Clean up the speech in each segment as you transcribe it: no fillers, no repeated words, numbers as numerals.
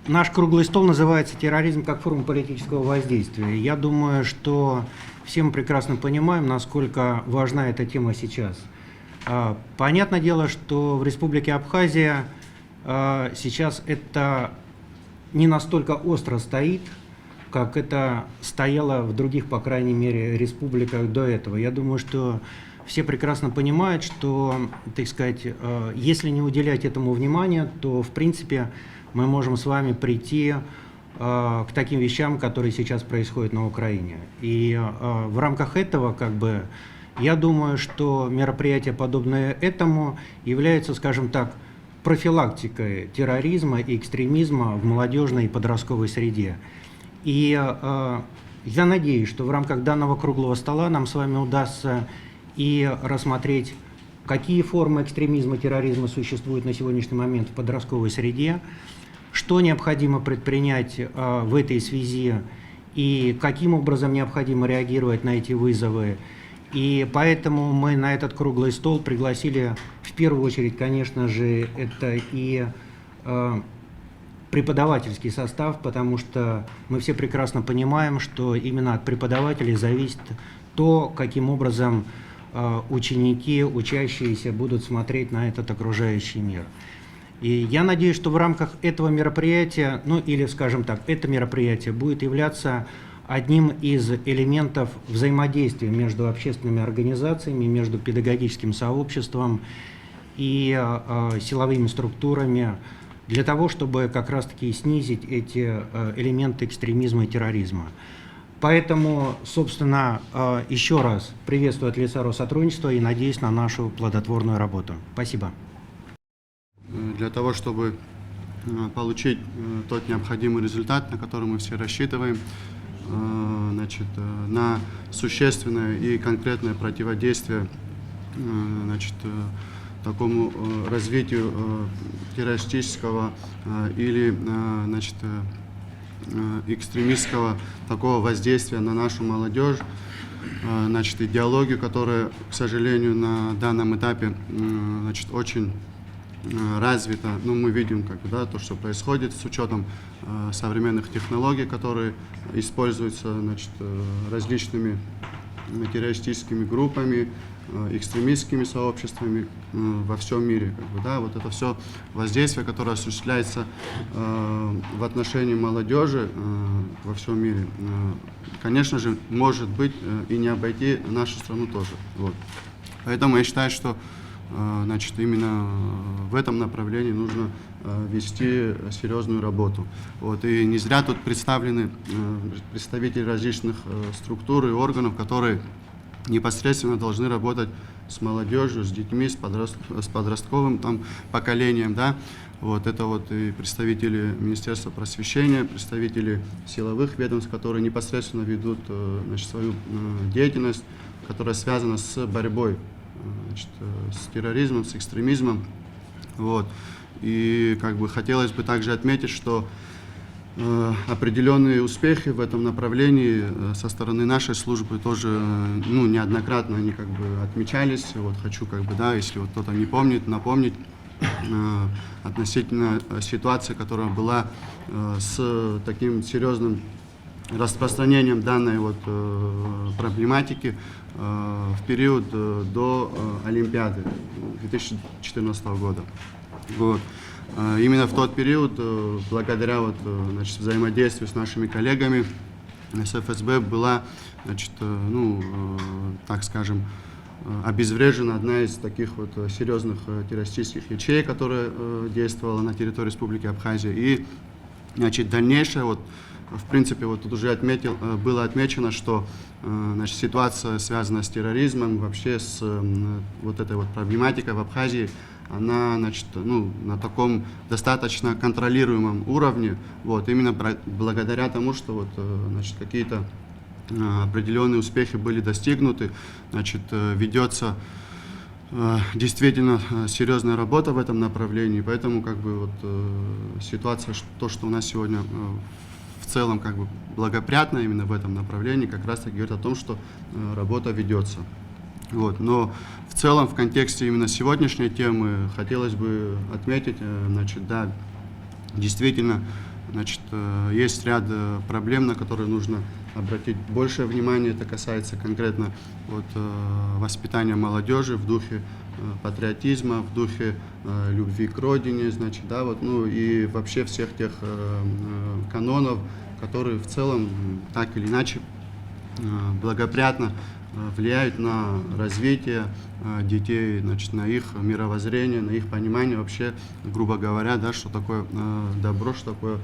Наш круглый стол называется «Терроризм как форма политического воздействия». Я думаю, что все мы прекрасно понимаем, насколько важна эта тема сейчас. Понятное дело, что в Республике Абхазия сейчас это не настолько остро стоит, как это стояло в других, по крайней мере, республиках до этого. Я думаю, что все прекрасно понимают, что, так сказать, если не уделять этому внимания, то, в принципе, мы можем с вами прийти к таким вещам, которые сейчас происходят на Украине. И в рамках этого, я думаю, что мероприятия, подобные этому, являются, скажем так, профилактикой терроризма и экстремизма в молодежной и подростковой среде. И я надеюсь, что в рамках данного круглого стола нам с вами удастся и рассмотреть, какие формы экстремизма, терроризма существуют на сегодняшний момент в подростковой среде, что необходимо предпринять в этой связи и каким образом необходимо реагировать на эти вызовы. И поэтому мы на этот круглый стол пригласили, в первую очередь, конечно же, это и преподавательский состав, потому что мы все прекрасно понимаем, что именно от преподавателей зависит то, каким образом ученики, учащиеся будут смотреть на этот окружающий мир. И я надеюсь, что в рамках этого мероприятия, или, скажем так, это мероприятие будет являться одним из элементов взаимодействия между общественными организациями, между педагогическим сообществом и силовыми структурами, для того, чтобы как раз-таки снизить эти элементы экстремизма и терроризма. Поэтому, собственно, еще раз приветствую от лица Россотрудничества и надеюсь на нашу плодотворную работу. Спасибо. Для того, чтобы получить тот необходимый результат, на который мы все рассчитываем, на существенное и конкретное противодействие такому развитию террористического или экстремистского такого воздействия на нашу молодежь, идеологию, которая, к сожалению, на данном этапе очень развита. Мы видим, то, что происходит с учетом современных технологий, которые используются различными террористическими группами, экстремистскими сообществами во всем мире. Вот это все воздействие, которое осуществляется в отношении молодежи во всем мире, конечно же, может быть и не обойти нашу страну тоже. Поэтому я считаю, что именно в этом направлении нужно вести серьезную работу. И не зря тут представлены представители различных структур и органов, которые непосредственно должны работать с молодежью, с детьми, с подростковым поколением. Это и представители Министерства просвещения, представители силовых ведомств, которые непосредственно ведут свою деятельность, которая связана с борьбой с терроризмом, с экстремизмом. И хотелось бы также отметить, что определенные успехи в этом направлении со стороны нашей службы тоже неоднократно они отмечались. Хочу если кто-то не помнит, напомнить относительно ситуации, которая была с таким серьезным распространением данной проблематики в период до Олимпиады 2014 года. Именно в тот период, благодаря взаимодействию с нашими коллегами с ФСБ, была, так скажем, обезврежена одна из таких серьезных террористических ячеек, которая действовала на территории Республики Абхазия. И дальнейшее, в принципе, тут уже было отмечено, что ситуация, связанная с терроризмом, вообще с этой проблематикой в Абхазии, она на таком достаточно контролируемом уровне, именно благодаря тому, что какие-то определенные успехи были достигнуты, ведется действительно серьезная работа в этом направлении, поэтому ситуация, то, что у нас сегодня в целом благоприятна именно в этом направлении, как раз таки говорит о том, что работа ведется. Но в целом в контексте именно сегодняшней темы хотелось бы отметить, действительно Значит, есть ряд проблем, на которые нужно обратить большее внимание. Это касается конкретно вот, воспитания молодежи в духе патриотизма, в духе любви к родине, значит, да, вот, ну и вообще всех тех канонов, которые в целом так или иначе благоприятно влияют на развитие детей, значит, на их мировоззрение, на их понимание вообще, грубо говоря, да, что такое добро, что такое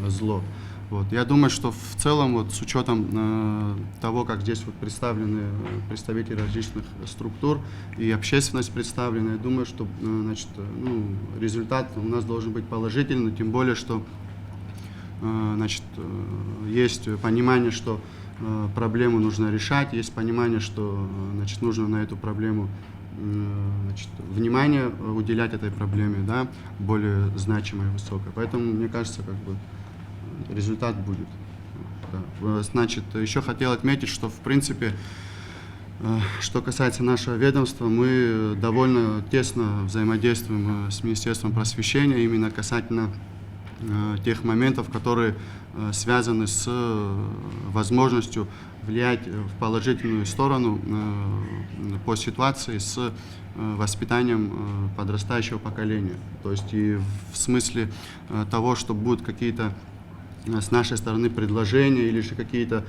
зло. Вот. Я думаю, что в целом, вот, с учетом того, как здесь вот представлены представители различных структур и общественность представлена, я думаю, что значит, ну, результат у нас должен быть положительный, тем более, что значит, есть понимание, что проблему нужно решать, есть понимание, что значит, нужно на эту проблему значит, внимание уделять этой проблеме, да, более значимой и высокой. Поэтому, мне кажется, как бы результат будет. Да. Значит, еще хотел отметить, что в принципе, что касается нашего ведомства, мы довольно тесно взаимодействуем с Министерством просвещения именно касательно тех моментов, которые связаны с возможностью влиять в положительную сторону по ситуации с воспитанием подрастающего поколения. То есть и в смысле того, что будут какие-то с нашей стороны предложения или же какие-то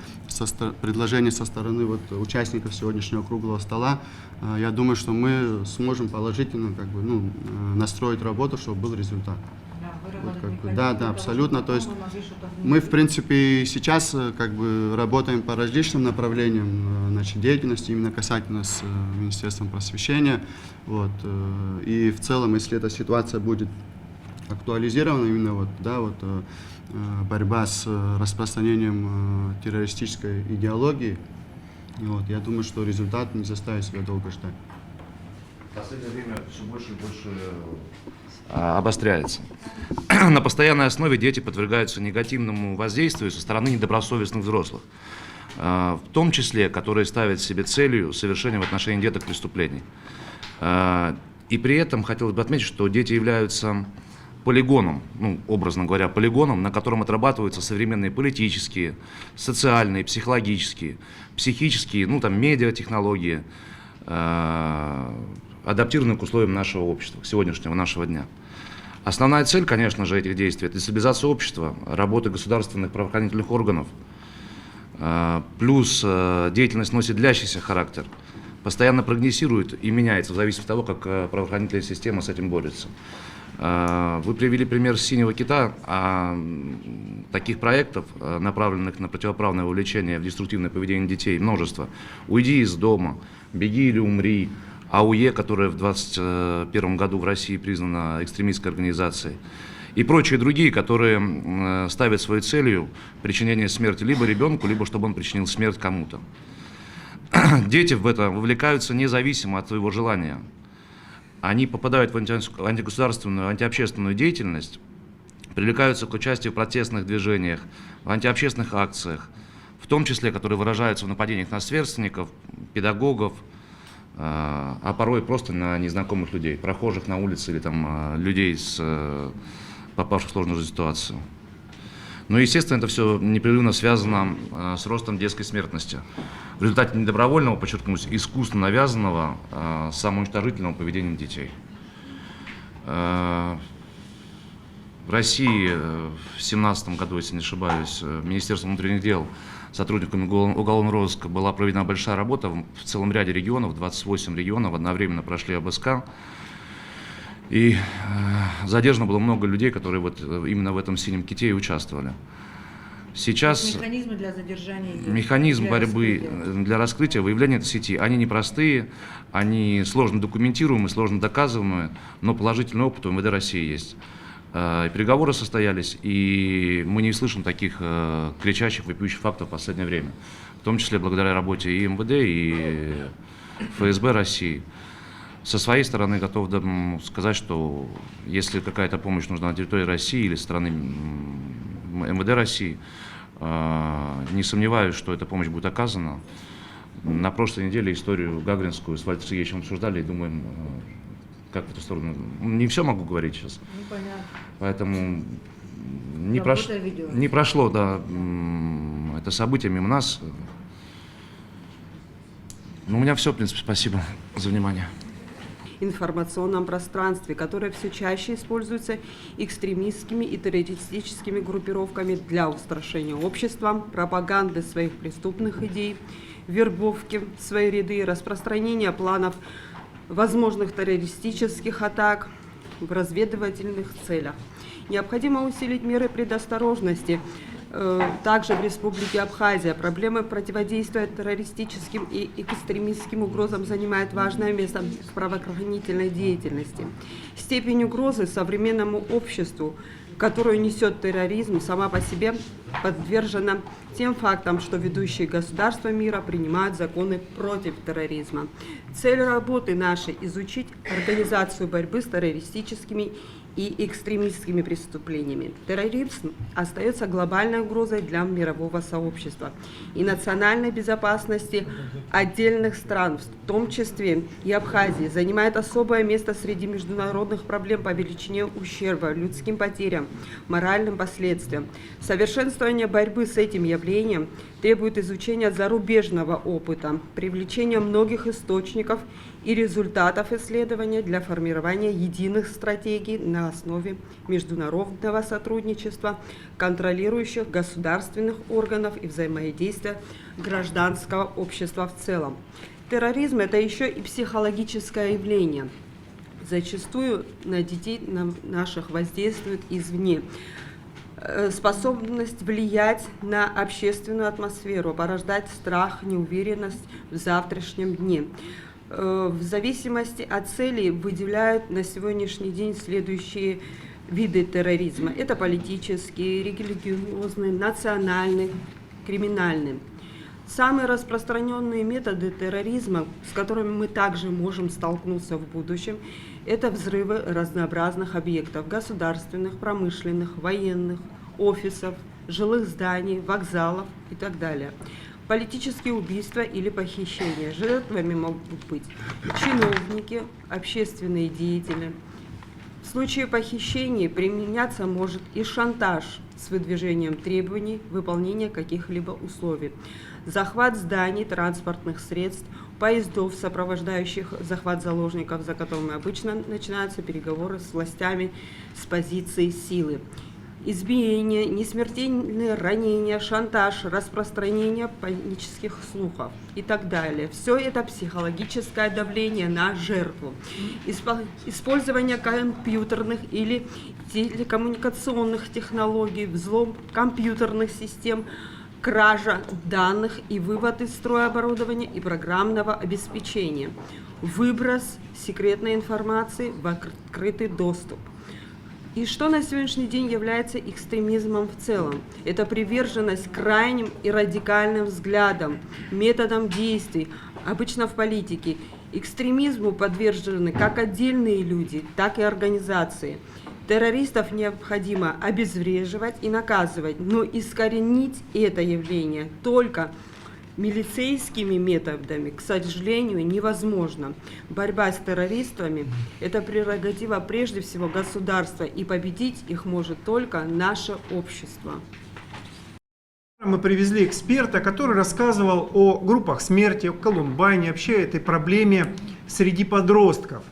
предложения со стороны вот, участников сегодняшнего круглого стола, я думаю, что мы сможем положительно как бы, ну, настроить работу, чтобы был результат. Вот, как бы, да, абсолютно. То есть мы, в принципе, сейчас как бы работаем по различным направлениям значит, деятельности, именно касательно с Министерством просвещения. Вот, и в целом, если эта ситуация будет актуализирована, именно вот, да, вот, борьба с распространением террористической идеологии, вот, я думаю, что результат не заставит себя долго ждать. В последнее время все больше и больше обостряется. На постоянной основе дети подвергаются негативному воздействию со стороны недобросовестных взрослых, в том числе, которые ставят себе целью совершения в отношении деток преступлений. И при этом хотелось бы отметить, что дети являются полигоном, ну, образно говоря, полигоном, на котором отрабатываются современные политические, социальные, психологические, психические, ну, там, медиатехнологии, адаптированные к условиям нашего общества, сегодняшнего нашего дня. Основная цель, конечно же, этих действий – это дестабилизация общества, работы государственных правоохранительных органов, плюс деятельность носит длящийся характер, постоянно прогрессирует и меняется в зависимости от того, как правоохранительная система с этим борется. Вы привели пример «Синего кита», таких проектов, направленных на противоправное вовлечение в деструктивное поведение детей, множество. «Уйди из дома», «Беги или умри», АУЕ, которая в 2021 году в России признана экстремистской организацией, и прочие другие, которые ставят своей целью причинение смерти либо ребенку, либо чтобы он причинил смерть кому-то. Дети в это вовлекаются независимо от своего желания. Они попадают в антигосударственную, антиобщественную деятельность, привлекаются к участию в протестных движениях, в антиобщественных акциях, в том числе, которые выражаются в нападениях на сверстников, педагогов, а порой просто на незнакомых людей, прохожих на улице или там, людей, попавших в сложную ситуацию. Но, естественно, это все непрерывно связано с ростом детской смертности. В результате недобровольного, подчеркнусь, искусственно навязанного самоуничтожительного поведения детей. В России в 2017 году, если не ошибаюсь, Министерством внутренних дел сотрудниками уголовного розыска была проведена большая работа в целом ряде регионов, 28 регионов одновременно прошли обыска. И задержано было много людей, которые вот именно в этом «Синем ките» и участвовали. Сейчас механизмы для задержания, механизм борьбы для раскрытия, выявления этой сети, они непростые, они сложно документируемые, сложно доказываемые, но положительный опыт у МВД России есть. И переговоры состоялись, и мы не слышим таких кричащих, вопиющих фактов в последнее время, в том числе благодаря работе и МВД, и ФСБ России. Со своей стороны готов сказать, что если какая-то помощь нужна на территории России или со стороны МВД России, не сомневаюсь, что эта помощь будет оказана. На прошлой неделе историю Гагаринскую с Валерием Сергеевичем обсуждали и думаем, как в эту сторону. Не все могу говорить сейчас. Непонятно. Поэтому не прошло, да, это событие мимо нас. Ну, у меня все, в принципе, спасибо за внимание. Информационном пространстве, которое все чаще используется экстремистскими и террористическими группировками для устрашения общества, пропаганды своих преступных идей, вербовки в свои ряды, распространения планов возможных террористических атак в разведывательных целях. Необходимо усилить меры предосторожности. Также в Республике Абхазия проблемы противодействия террористическим и экстремистским угрозам занимает важное место в правоохранительной деятельности. Степень угрозы современному обществу, которую несет терроризм, сама по себе подвержена тем фактам, что ведущие государства мира принимают законы против терроризма. Цель работы нашей – изучить организацию борьбы с террористическими и экстремистскими преступлениями. Терроризм остается глобальной угрозой для мирового сообщества и национальной безопасности отдельных стран, в том числе и Абхазии, занимает особое место среди международных проблем по величине ущерба, людским потерям, моральным последствиям. Совершенствование борьбы с этим явлением требует изучения зарубежного опыта, привлечения многих источников и результатов исследования для формирования единых стратегий на основе международного сотрудничества, контролирующих государственных органов и взаимодействия гражданского общества в целом. Терроризм – это еще и психологическое явление. Зачастую на детей наших воздействует извне. Способность влиять на общественную атмосферу, порождать страх, неуверенность в завтрашнем дне. В зависимости от целей выделяют на сегодняшний день следующие виды терроризма. Это политический, религиозный, национальный, криминальный. Самые распространенные методы терроризма, с которыми мы также можем столкнуться в будущем, это взрывы разнообразных объектов государственных, промышленных, военных, офисов, жилых зданий, вокзалов и так далее. Политические убийства или похищения. Жертвами могут быть чиновники, общественные деятели. В случае похищений применяться может и шантаж с выдвижением требований выполнения каких-либо условий. Захват зданий, транспортных средств, поездов, сопровождающих захват заложников, за которыми обычно начинаются переговоры с властями с позиции силы. Избиение, несмертельные ранения, шантаж, распространение панических слухов и так далее. Все это психологическое давление на жертву. Использование компьютерных или телекоммуникационных технологий, взлом компьютерных систем, кража данных и вывод из строя оборудования и программного обеспечения, выброс секретной информации в открытый доступ. И что на сегодняшний день является экстремизмом в целом? Это приверженность крайним и радикальным взглядам, методам действий, обычно в политике. Экстремизму подвержены как отдельные люди, так и организации. Террористов необходимо обезвреживать и наказывать, но искоренить это явление только милицейскими методами, к сожалению, невозможно. Борьба с террористами – это прерогатива прежде всего государства, и победить их может только наше общество. Мы привезли эксперта, который рассказывал о группах смерти, о Колумбайне, вообще этой проблеме среди подростков.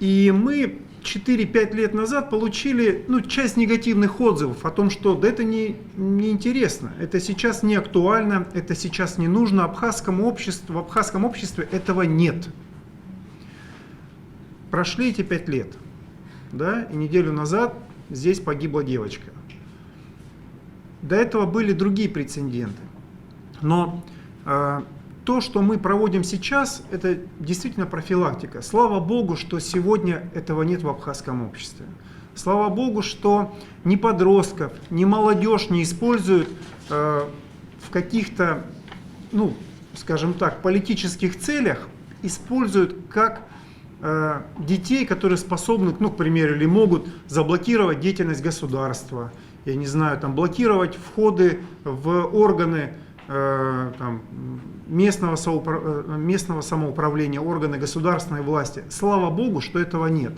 И мы 4-5 лет назад получили часть негативных отзывов о том, что да, это не интересно, это сейчас не актуально, это сейчас не нужно, в абхазском обществе этого нет. Прошли эти 5 лет, да, и неделю назад здесь погибла девочка. До этого были другие прецеденты. Но то, что мы проводим сейчас, это действительно профилактика. Слава Богу, что сегодня этого нет в абхазском обществе. Слава Богу, что ни подростков, ни молодежь не используют в каких-то, скажем так, политических целях, используют как детей, которые способны, к примеру, или могут заблокировать деятельность государства, я не знаю, блокировать входы в органы местного самоуправления, органы государственной власти. Слава Богу, что этого нет.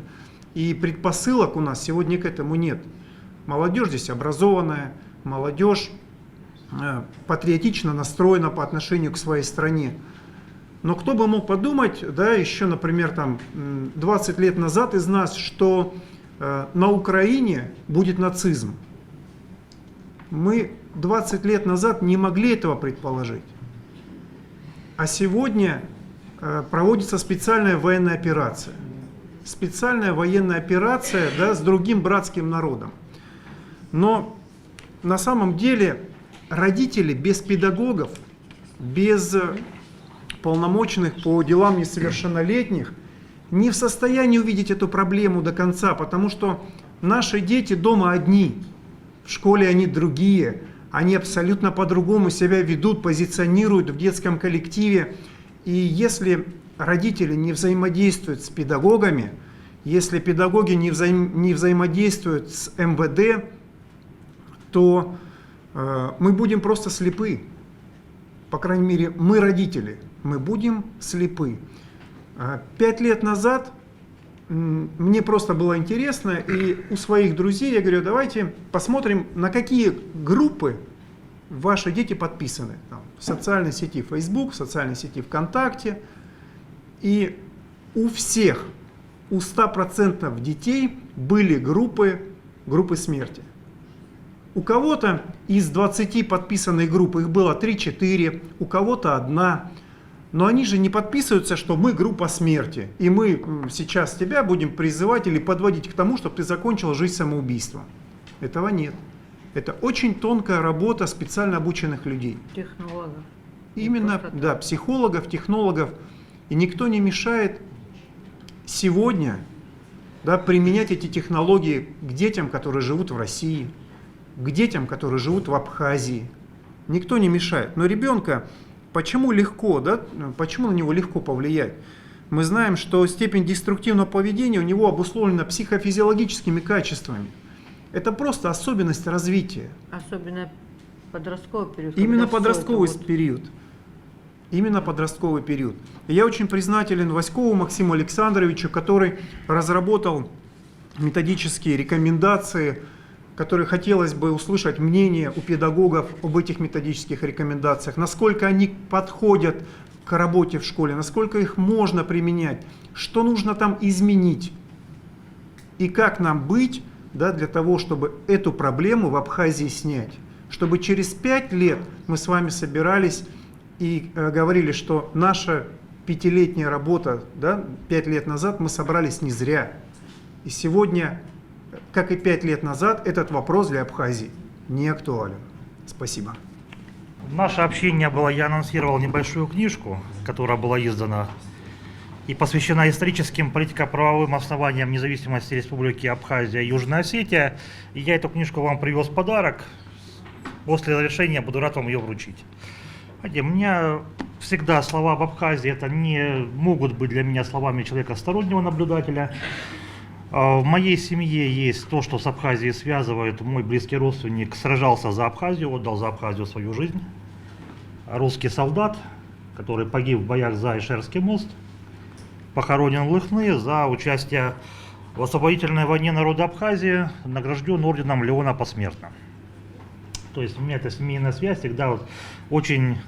И предпосылок у нас сегодня к этому нет. Молодежь здесь образованная, молодежь патриотично настроена по отношению к своей стране. Но кто бы мог подумать, да, еще, например, там, 20 лет назад из нас, что на Украине будет нацизм. Мы 20 лет назад не могли этого предположить. А сегодня проводится специальная военная операция. Специальная военная операция, да, с другим братским народом. Но на самом деле родители без педагогов, без полномочных по делам несовершеннолетних не в состоянии увидеть эту проблему до конца, потому что наши дети дома одни, в школе они другие, они абсолютно по-другому себя ведут, позиционируют в детском коллективе. И если родители не взаимодействуют с педагогами, если педагоги не взаимодействуют с МВД, то мы будем просто слепы. По крайней мере, мы, родители, мы будем слепы. 5 лет назад мне просто было интересно, и у своих друзей я говорю, давайте посмотрим, на какие группы ваши дети подписаны. Там, в социальной сети Facebook, в социальной сети ВКонтакте. И у всех, у 100% детей были группы смерти. У кого-то из 20 подписанных групп, их было 3-4, у кого-то 1. Но они же не подписываются, что мы группа смерти, и мы сейчас тебя будем призывать или подводить к тому, чтобы ты закончил жизнь самоубийством. Этого нет. Это очень тонкая работа специально обученных людей. Технологов. Именно, да, психологов, технологов. И никто не мешает сегодня, да, применять эти технологии к детям, которые живут в России, к детям, которые живут в Абхазии. Никто не мешает. Но ребенка, почему легко, да, почему на него легко повлиять? Мы знаем, что степень деструктивного поведения у него обусловлена психофизиологическими качествами. Это просто особенность развития. Особенно подростковый период. Именно когда подростковый всё это период. Именно подростковый период. И я очень признателен Васькову Максиму Александровичу, который разработал методические рекомендации, которые хотелось бы услышать мнение у педагогов об этих методических рекомендациях, насколько они подходят к работе в школе, насколько их можно применять, что нужно там изменить и как нам быть, да, для того, чтобы эту проблему в Абхазии снять. Чтобы через 5 лет мы с вами собирались и говорили, что наша 5-летняя работа, да, 5 лет назад мы собрались не зря. И сегодня, как и 5 лет назад, этот вопрос для Абхазии не актуален. Спасибо. Наше общение было, я анонсировал небольшую книжку, которая была издана и посвящена историческим политико-правовым основаниям независимости Республики Абхазия и Южная Осетия. И я эту книжку вам привез в подарок. После завершения буду рад вам ее вручить. У меня всегда слова об Абхазии это не могут быть для меня словами человека стороннего наблюдателя. В моей семье есть то, что с Абхазией связывает. Мой близкий родственник сражался за Абхазию, отдал за Абхазию свою жизнь. Русский солдат, который погиб в боях за Ишерский мост, похоронен в Лыхны за участие в освободительной войне народа Абхазии, награжден орденом Леона посмертно. То есть у меня эта семейная связь всегда вот очень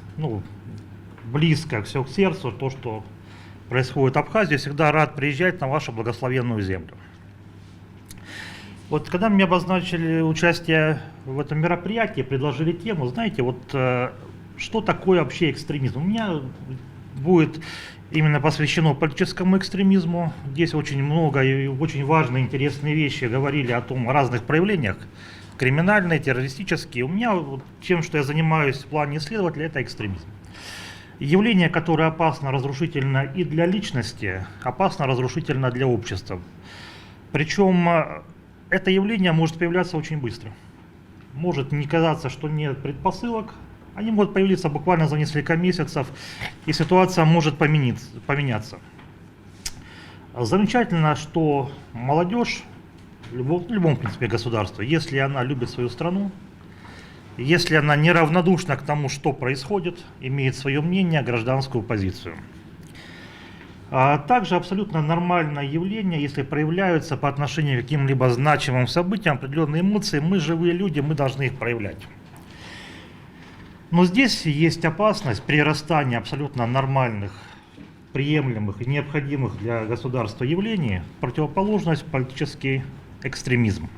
близко все к сердцу, то, что происходит в Абхазии, всегда рад приезжать на вашу благословенную землю. Вот когда мне обозначили участие в этом мероприятии, предложили тему, знаете, вот что такое вообще экстремизм? У меня будет именно посвящено политическому экстремизму. Здесь очень много и очень важные, интересные вещи говорили о том, о разных проявлениях, криминальные, террористические. У меня вот, тем, что я занимаюсь в плане исследователя, это экстремизм. Явление, которое опасно, разрушительно и для личности, опасно, разрушительно для общества. Причем это явление может появляться очень быстро. Может не казаться, что нет предпосылок. Они могут появиться буквально за несколько месяцев, и ситуация может поменяться. Замечательно, что молодежь в любом, в принципе, государстве, если она любит свою страну, если она неравнодушна к тому, что происходит, имеет свое мнение, гражданскую позицию. А также абсолютно нормальное явление, если проявляются по отношению к каким-либо значимым событиям определенные эмоции. Мы живые люди, мы должны их проявлять. Но здесь есть опасность прирастания абсолютно нормальных, приемлемых и необходимых для государства явлений, противоположность политический экстремизм.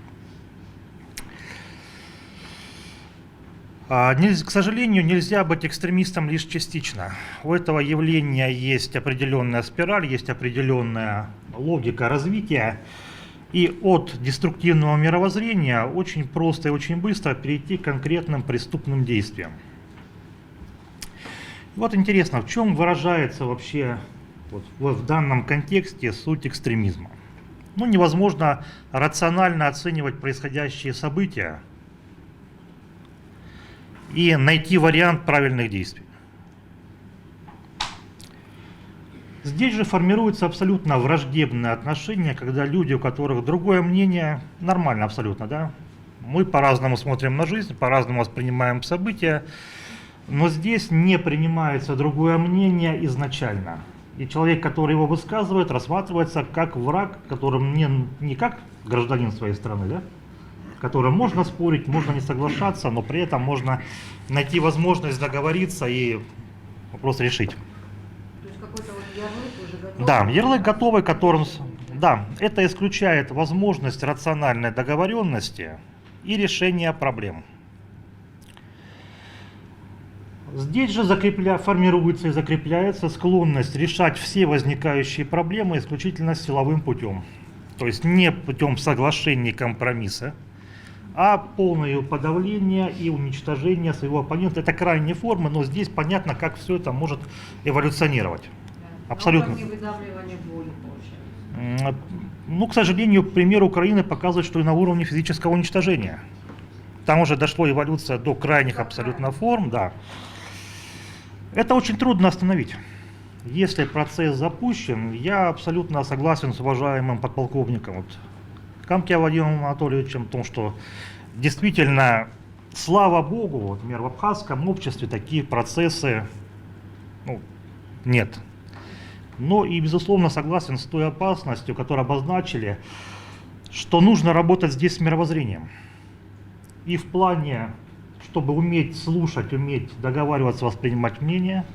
К сожалению, нельзя быть экстремистом лишь частично. У этого явления есть определенная спираль, есть определенная логика развития. И от деструктивного мировоззрения очень просто и очень быстро перейти к конкретным преступным действиям. Вот интересно, в чем выражается вообще в данном контексте суть экстремизма? Ну, невозможно рационально оценивать происходящие события и найти вариант правильных действий. Здесь же формируется абсолютно враждебное отношение, когда люди, у которых другое мнение, нормально абсолютно, да? Мы по-разному смотрим на жизнь, по-разному воспринимаем события, но здесь не принимается другое мнение изначально. И человек, который его высказывает, рассматривается как враг, которым не как гражданин своей страны, да? С которым можно спорить, можно не соглашаться, но при этом можно найти возможность договориться и вопрос решить. То есть какой-то вот ярлык уже готов? Да, ярлык готовый, которым... Да, это исключает возможность рациональной договоренности и решения проблем. Здесь же формируется и закрепляется склонность решать все возникающие проблемы исключительно силовым путем. То есть не путем соглашения и компромисса, а полное подавление и уничтожение своего оппонента. Это крайние формы, но здесь понятно, как все это может эволюционировать. Да. Абсолютно. На уровне выдавливания боли, получается. Ну, к сожалению, пример Украины показывает, что и на уровне физического уничтожения. Там уже дошла эволюция до крайних абсолютно форм, да. Это очень трудно остановить. Если процесс запущен, я абсолютно согласен с уважаемым подполковником Камке Вадимом Анатольевичем о том, что действительно, слава богу, например, в абхазском обществе такие процессы нет. Но и, безусловно, согласен с той опасностью, которую обозначили, что нужно работать здесь с мировоззрением. И в плане, чтобы уметь слушать, уметь договариваться, воспринимать мнения,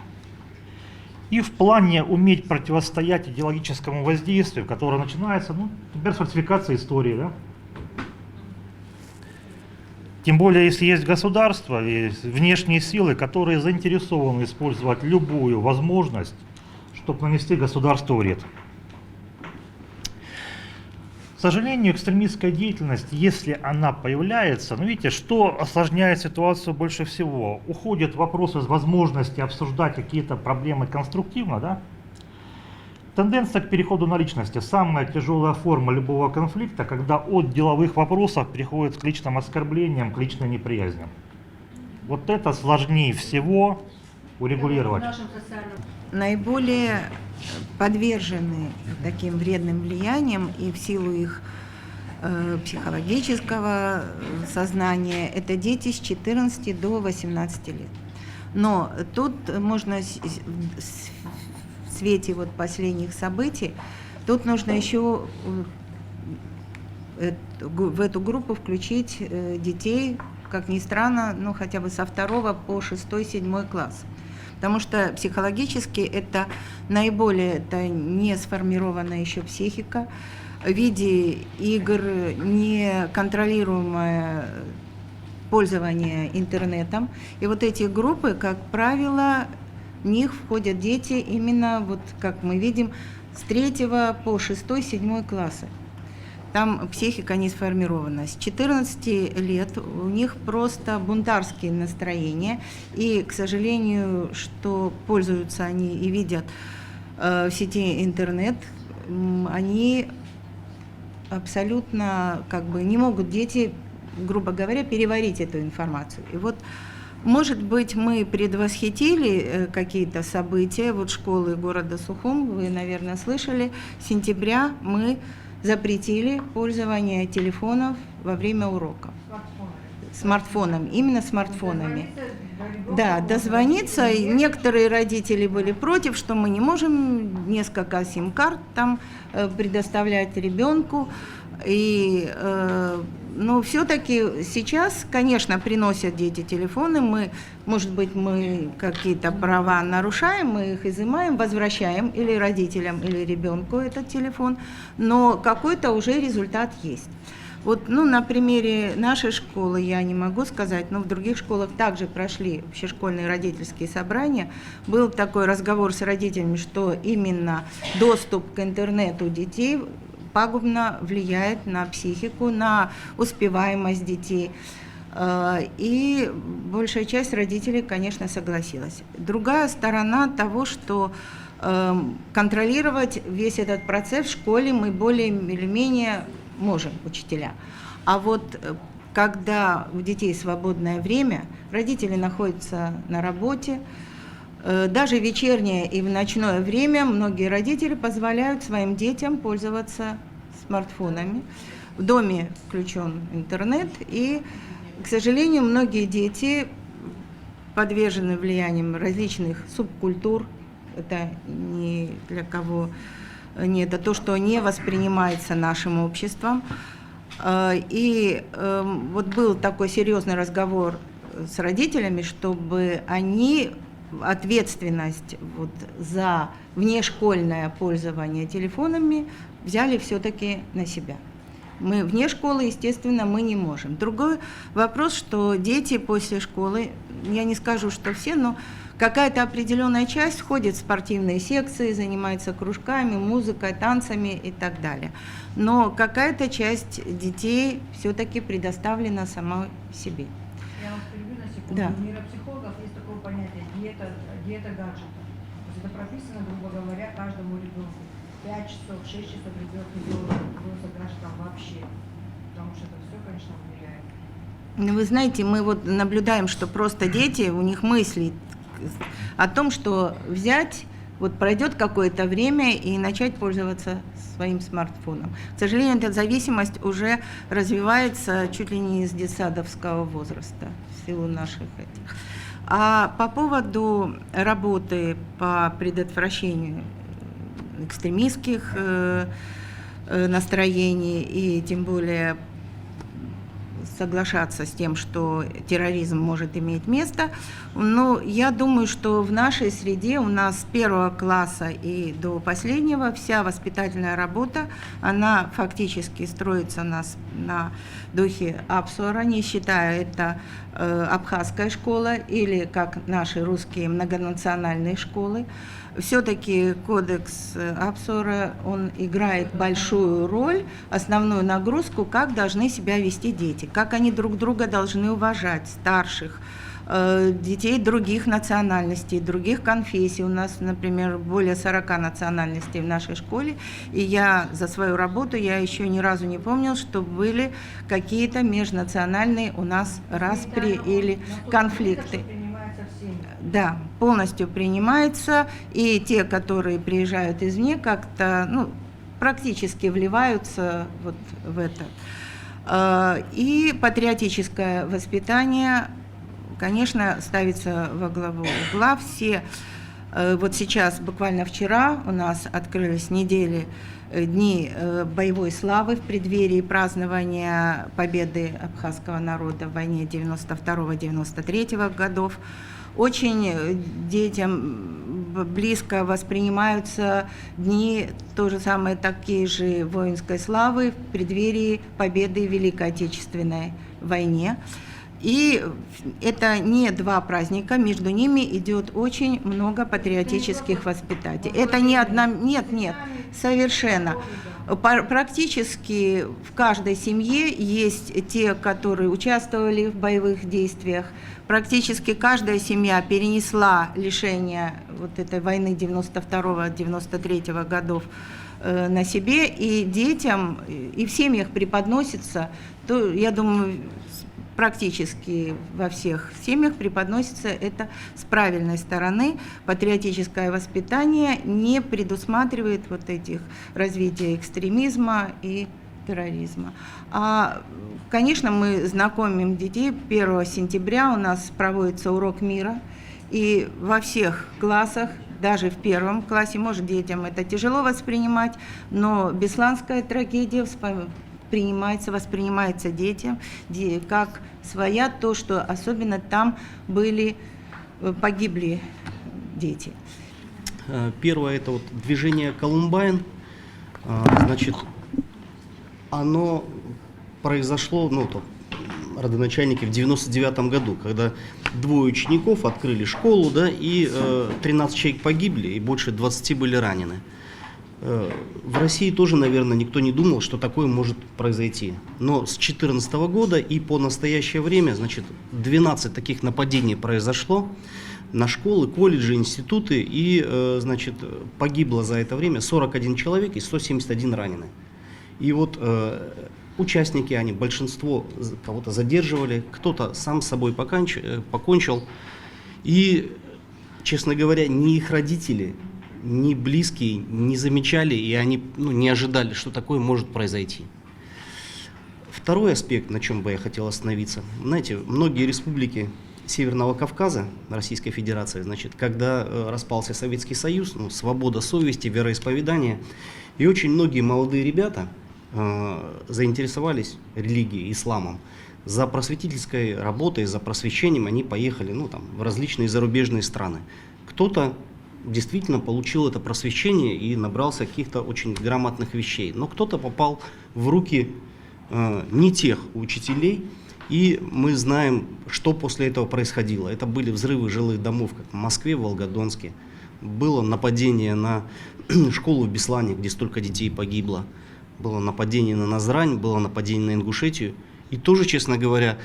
и в плане уметь противостоять идеологическому воздействию, которое начинается, например, с фальсификации истории, да? Тем более, если есть государство и внешние силы, которые заинтересованы использовать любую возможность, чтобы нанести государству вред. К сожалению, экстремистская деятельность, если она появляется, видите, что осложняет ситуацию больше всего? Уходят вопросы из возможности обсуждать какие-то проблемы конструктивно, да? Тенденция к переходу на личности. Самая тяжелая форма любого конфликта, когда от деловых вопросов переходит к личным оскорблениям, к личной неприязни. Вот это сложнее всего урегулировать. В нашем социальном... Наиболее подвержены таким вредным влияниям и в силу их психологического сознания это дети с 14 до 18 лет. Но тут можно в свете последних событий, тут нужно еще в эту группу включить детей, как ни странно, хотя бы со 2 по 6-7 класс. Потому что психологически это наиболее не сформированная еще психика, в виде игр неконтролируемое пользование интернетом. И вот эти группы, как правило, в них входят дети именно, как мы видим, с 3 по 6-7 классы. Там психика не сформирована. С 14 лет у них просто бунтарские настроения. И, к сожалению, что пользуются они и видят в сети интернет, они абсолютно не могут, дети, грубо говоря, переварить эту информацию. И может быть, мы предвосхитили какие-то события. Школы города Сухум, вы, наверное, слышали, с сентября мы запретили пользование телефонов во время уроков. смартфонами, именно смартфонами. Да, дозвониться дозвониться. И некоторые родители были против, что мы не можем несколько сим-карт там предоставлять ребенку. Но все-таки сейчас, конечно, приносят дети телефоны. Может быть, мы какие-то права нарушаем, мы их изымаем, возвращаем или родителям, или ребенку этот телефон, но какой-то уже результат есть. Вот, на примере нашей школы я не могу сказать, но в других школах также прошли общешкольные родительские собрания. Был такой разговор с родителями, что именно доступ к интернету детей пагубно влияет на психику, на успеваемость детей. И большая часть родителей, конечно, согласилась. Другая сторона того, что контролировать весь этот процесс в школе мы более или менее можем, учителя. А вот когда у детей свободное время, родители находятся на работе, даже в вечернее и в ночное время многие родители позволяют своим детям пользоваться смартфонами. В доме включен интернет, и, к сожалению, многие дети подвержены влиянием различных субкультур. Это ни для кого не это то, что не воспринимается нашим обществом. И вот был такой серьезный разговор с родителями, чтобы они ответственность вот за внешкольное пользование телефонами взяли все-таки на себя. Мы вне школы, естественно, мы не можем. Другой вопрос, что дети после школы, я не скажу, что все, но какая-то определенная часть ходит в спортивные секции, занимается кружками, музыкой, танцами и так далее. Но какая-то часть детей все-таки предоставлена самой себе. Я вас перебью на секунду. Да. У нейропсихологов есть такое понятие диета гаджета. То есть это прописано, грубо говоря, каждому ребенку. 5 часов, 6 часов ребенок не должен пользоваться гаджетом вообще. Потому что это все, конечно, влияет. Ну, вы знаете, мы вот наблюдаем, что просто дети, у них мысли о том, что взять, вот пройдет какое-то время и начать пользоваться своим смартфоном. К сожалению, эта зависимость уже развивается чуть ли не с детсадовского возраста в силу наших этих. А по поводу работы по предотвращению экстремистских настроений и тем более соглашаться с тем, что терроризм может иметь место. Но я думаю, что в нашей среде у нас с 1 класса и до последнего вся воспитательная работа, она фактически строится на духе Апсуара, не считая это абхазская школа или как наши русские многонациональные школы. Все-таки кодекс Апсуара, он играет большую роль, основную нагрузку, как должны себя вести дети, как они друг друга должны уважать, старших, детей других национальностей, других конфессий. У нас, например, более 40 национальностей в нашей школе, и я за свою работу, я еще ни разу не помнила, что были какие-то межнациональные у нас распри или конфликты. Да, полностью принимается, и те, которые приезжают извне, как-то практически вливаются вот в это. И патриотическое воспитание, конечно, ставится во главу угла. Все, вот сейчас, буквально вчера у нас открылись дни боевой славы в преддверии празднования победы абхазского народа в войне 92-93 годов. Очень детям близко воспринимаются дни, то же самое, такие же воинской славы в преддверии победы в Великой Отечественной войне. И это не два праздника, между ними идет очень много патриотических воспитаний. Это не одна, нет, совершенно. Практически в каждой семье есть те, которые участвовали в боевых действиях. Практически каждая семья перенесла лишение вот этой войны 92-93 годов на себе, и детям, и в семьях преподносится, то, я думаю, практически во всех семьях преподносится это с правильной стороны. Патриотическое воспитание не предусматривает вот этих развития экстремизма и терроризма. Конечно, мы знакомим детей. 1 сентября у нас проводится урок мира, и во всех классах, даже в 1 классе, может, детям это тяжело воспринимать, но бесланская трагедия воспринимается детям как своя, то, что особенно там погибли дети. Первое — это вот движение «Колумбайн». Значит, оно произошло, родоначальники, в 99 году, когда 2 учеников открыли школу, да, и 13 человек погибли, и больше 20 были ранены. В России тоже, наверное, никто не думал, что такое может произойти. Но с 2014 года и по настоящее время, значит, 12 таких нападений произошло на школы, колледжи, институты, и, значит, погибло за это время 41 человек и 171 ранены. И вот участники, они, большинство кого-то задерживали, кто-то сам с собой покончил. И, честно говоря, ни их родители, ни близкие не замечали, и они не ожидали, что такое может произойти. Второй аспект, на чем бы я хотел остановиться. Знаете, многие республики Северного Кавказа, Российской Федерации, значит, когда распался Советский Союз, свобода совести, вероисповедания, и очень многие молодые ребята заинтересовались религией, исламом. За просветительской работой, за просвещением они поехали в различные зарубежные страны. Кто-то действительно получил это просвещение и набрался каких-то очень грамотных вещей, но кто-то попал в руки не тех учителей, и мы знаем, что после этого происходило. Это были взрывы жилых домов, как в Москве, в Волгодонске. Было нападение на школу в Беслане, где столько детей погибло. Было нападение на Назрань, было нападение на Ингушетию. И тоже, честно говоря,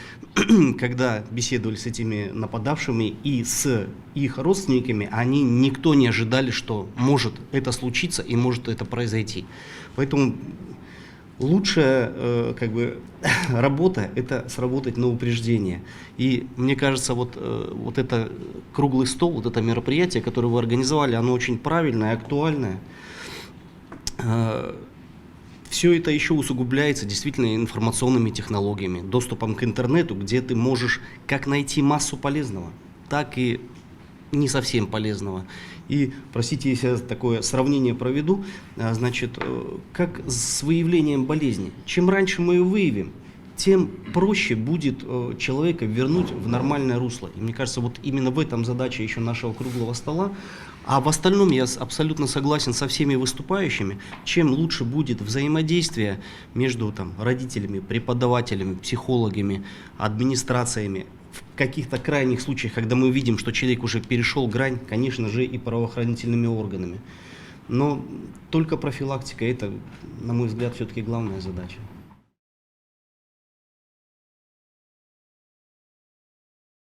когда беседовали с этими нападавшими и с их родственниками, никто не ожидали, что может это случиться и может это произойти. Поэтому лучшая работа – это сработать на упреждение. И мне кажется, вот это круглый стол, вот это мероприятие, которое вы организовали, оно очень правильное, актуальное. Все это еще усугубляется действительно информационными технологиями, доступом к интернету, где ты можешь как найти массу полезного, так и не совсем полезного. И, простите, если я такое сравнение проведу, значит, как с выявлением болезни. Чем раньше мы ее выявим, тем проще будет человека вернуть в нормальное русло. И мне кажется, вот именно в этом задача еще нашего круглого стола. А в остальном я абсолютно согласен со всеми выступающими. Чем лучше будет взаимодействие между родителями, преподавателями, психологами, администрациями, в каких-то крайних случаях, когда мы видим, что человек уже перешел грань, конечно же, и правоохранительными органами. Но только профилактика – это, на мой взгляд, все-таки главная задача.